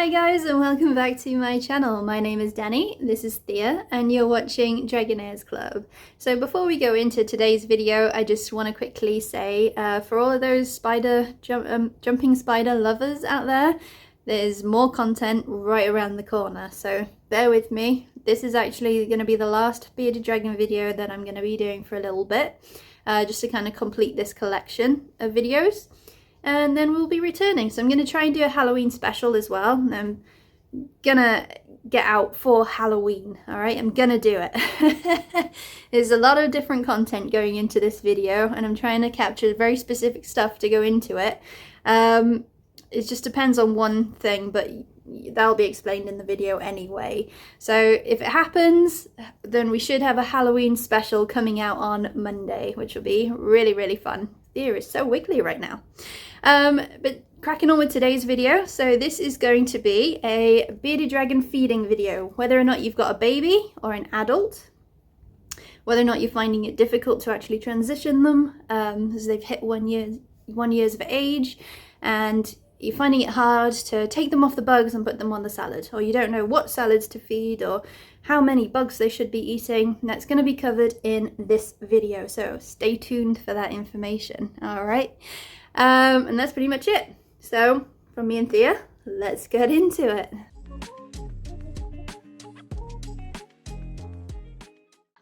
Hi guys and welcome back to my channel. My name is Danny, this is Thea, and you're watching Dragonaires Club. So before we go into today's video, I just want to quickly say for all of those jumping spider lovers out there, there's more content right around the corner, so bear with me. This is actually going to be the last bearded dragon video that I'm going to be doing for a little bit, just to kind of complete this collection of videos. And then we'll be returning. So I'm going to try and do a Halloween special as well. I'm going to get out for Halloween, alright? I'm going to do it. There's a lot of different content going into this video, and I'm trying to capture very specific stuff to go into it. It just depends on one thing, but that'll be explained in the video anyway. So if it happens, then we should have a Halloween special coming out on Monday, which will be really, really fun. The ear is so wiggly right now. But cracking on with today's video, so this is going to be a bearded dragon feeding video. Whether or not you've got a baby or an adult, whether or not you're finding it difficult to actually transition them as they've hit 1 year of age, and you're finding it hard to take them off the bugs and put them on the salad, or you don't know what salads to feed or how many bugs they should be eating, that's going to be covered in this video, so stay tuned for that information. All right, and that's pretty much it. So from me and Thea, let's get into it.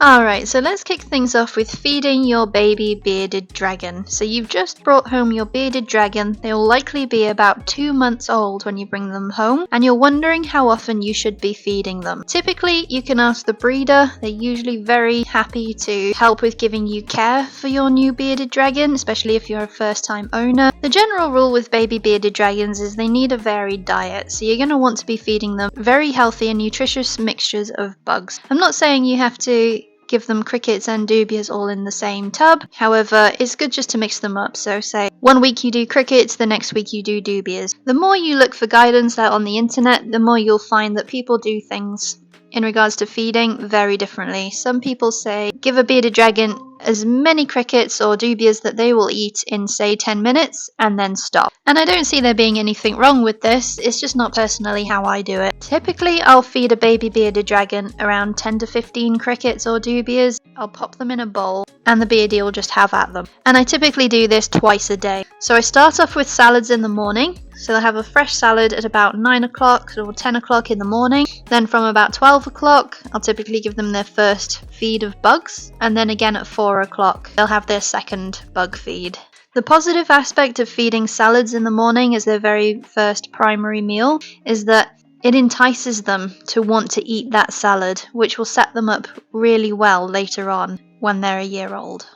Alright, so let's kick things off with feeding your baby bearded dragon. So you've just brought home your bearded dragon. They will likely be about 2 months old when you bring them home, and you're wondering how often you should be feeding them. Typically, you can ask the breeder. They're usually very happy to help with giving you care for your new bearded dragon, especially if you're a first-time owner. The general rule with baby bearded dragons is they need a varied diet, so you're going to want to be feeding them very healthy and nutritious mixtures of bugs. I'm not saying you have to give them crickets and dubias all in the same tub. However, it's good just to mix them up. So say 1 week you do crickets, the next week you do dubias. The more you look for guidance out on the internet, the more you'll find that people do things in regards to feeding very differently. Some people say give a bearded dragon as many crickets or dubias that they will eat in say 10 minutes and then stop. And I don't see there being anything wrong with this, it's just not personally how I do it. Typically I'll feed a baby bearded dragon around 10 to 15 crickets or dubias. I'll pop them in a bowl and the beardie will just have at them. And I typically do this twice a day. So I start off with salads in the morning. So they'll have a fresh salad at about 9 o'clock or 10 o'clock in the morning. Then from about 12 o'clock, I'll typically give them their first feed of bugs. And then again at 4 o'clock, they'll have their second bug feed. The positive aspect of feeding salads in the morning as their very first primary meal is that it entices them to want to eat that salad, which will set them up really well later on when they're a year old.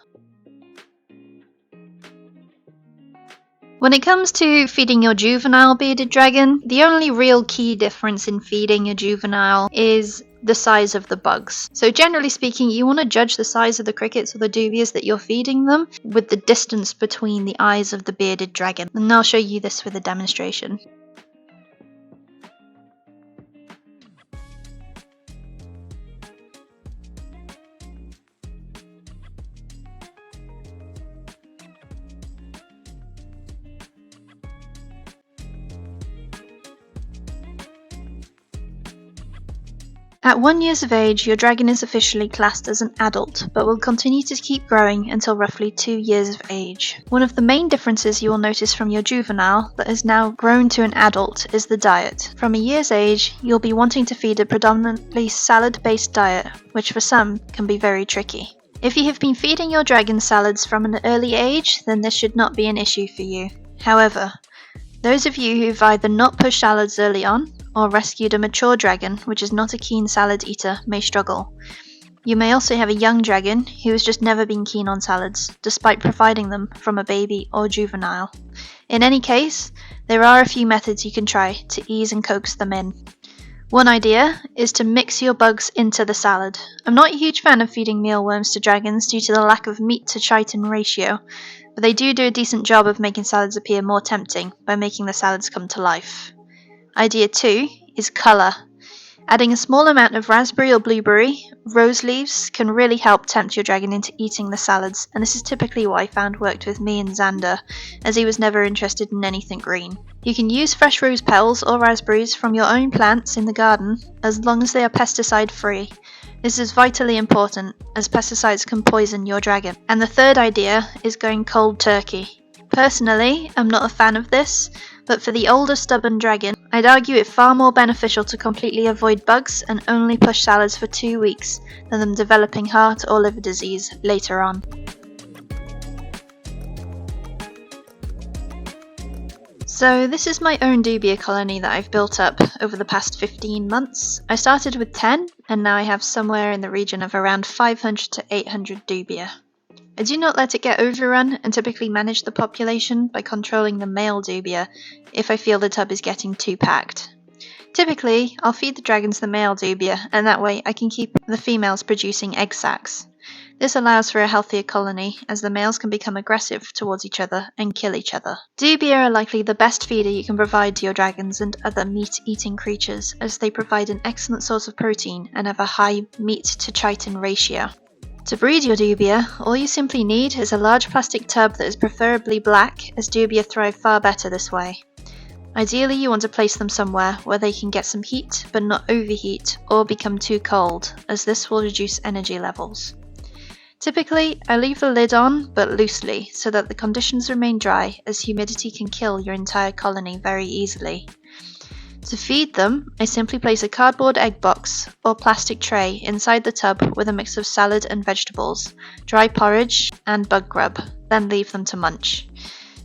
When it comes to feeding your juvenile bearded dragon, the only real key difference in feeding a juvenile is the size of the bugs. So generally speaking, you want to judge the size of the crickets or the dubias that you're feeding them with the distance between the eyes of the bearded dragon. And I'll show you this with a demonstration. At 1 year of age, your dragon is officially classed as an adult, but will continue to keep growing until roughly 2 years of age. One of the main differences you will notice from your juvenile that has now grown to an adult is the diet. From a year's age, you'll be wanting to feed a predominantly salad-based diet, which for some can be very tricky. If you have been feeding your dragon salads from an early age, then this should not be an issue for you. However, those of you who've either not pushed salads early on, or rescued a mature dragon which is not a keen salad eater may struggle. You may also have a young dragon who has just never been keen on salads, despite providing them from a baby or juvenile. In any case, there are a few methods you can try to ease and coax them in. One idea is to mix your bugs into the salad. I'm not a huge fan of feeding mealworms to dragons due to the lack of meat to chitin ratio, but they do a decent job of making salads appear more tempting by making the salads come to life. Idea 2 is colour. Adding a small amount of raspberry or blueberry, rose leaves can really help tempt your dragon into eating the salads, and this is typically what I found worked with me and Xander, as he was never interested in anything green. You can use fresh rose petals or raspberries from your own plants in the garden, as long as they are pesticide free. This is vitally important, as pesticides can poison your dragon. And the third idea is going cold turkey. Personally, I'm not a fan of this, but for the older stubborn dragon, I'd argue it far more beneficial to completely avoid bugs and only push salads for 2 weeks than them developing heart or liver disease later on. So this is my own Dubia colony that I've built up over the past 15 months. I started with 10 and now I have somewhere in the region of around 500 to 800 Dubia. I do not let it get overrun and typically manage the population by controlling the male Dubia if I feel the tub is getting too packed. Typically, I'll feed the dragons the male Dubia, and that way I can keep the females producing egg sacs. This allows for a healthier colony, as the males can become aggressive towards each other and kill each other. Dubia are likely the best feeder you can provide to your dragons and other meat-eating creatures, as they provide an excellent source of protein and have a high meat-to-chitin ratio. To breed your Dubia, all you simply need is a large plastic tub that is preferably black, as Dubia thrive far better this way. Ideally, you want to place them somewhere where they can get some heat but not overheat or become too cold, as this will reduce energy levels. Typically, I leave the lid on but loosely so that the conditions remain dry, as humidity can kill your entire colony very easily. To feed them, I simply place a cardboard egg box or plastic tray inside the tub with a mix of salad and vegetables, dry porridge, and bug grub, then leave them to munch.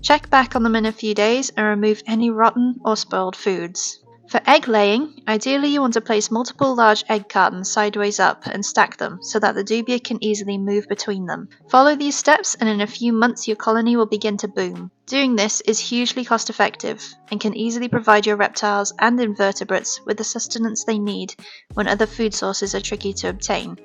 Check back on them in a few days and remove any rotten or spoiled foods. For egg laying, ideally you want to place multiple large egg cartons sideways up and stack them so that the Dubia can easily move between them. Follow these steps and in a few months your colony will begin to boom. Doing this is hugely cost effective and can easily provide your reptiles and invertebrates with the sustenance they need when other food sources are tricky to obtain.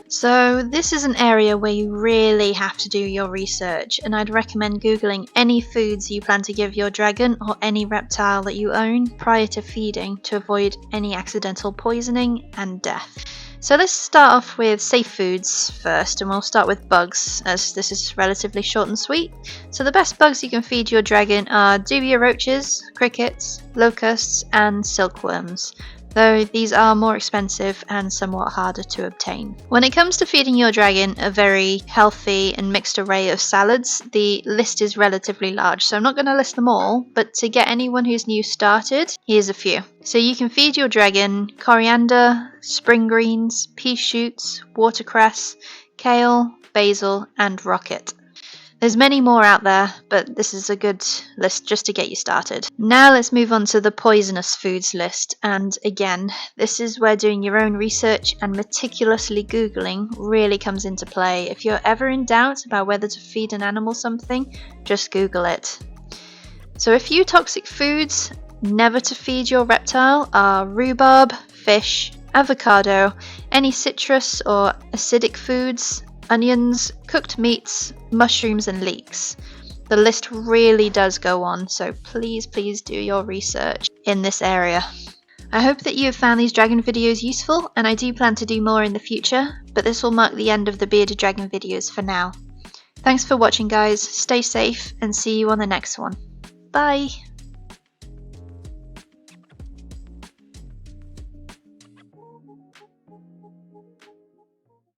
So this is an area where you really have to do your research, and I'd recommend googling any foods you plan to give your dragon or any reptile that you own prior to feeding to avoid any accidental poisoning and death. So let's start off with safe foods first, and we'll start with bugs, as this is relatively short and sweet. So the best bugs you can feed your dragon are Dubia roaches, crickets, locusts, and silkworms, though these are more expensive and somewhat harder to obtain. When it comes to feeding your dragon a very healthy and mixed array of salads, the list is relatively large, so I'm not going to list them all, but to get anyone who's new started, here's a few. So you can feed your dragon coriander, spring greens, pea shoots, watercress, kale, basil, and rocket. There's many more out there, but this is a good list just to get you started. Now let's move on to the poisonous foods list, and again, this is where doing your own research and meticulously Googling really comes into play. If you're ever in doubt about whether to feed an animal something, just Google it. So a few toxic foods never to feed your reptile are rhubarb, fish, avocado, any citrus or acidic foods, onions, cooked meats, mushrooms and leeks. The list really does go on, so please do your research in this area. I hope that you have found these dragon videos useful, and I do plan to do more in the future, but this will mark the end of the bearded dragon videos for now. Thanks for watching guys, stay safe and see you on the next one. Bye!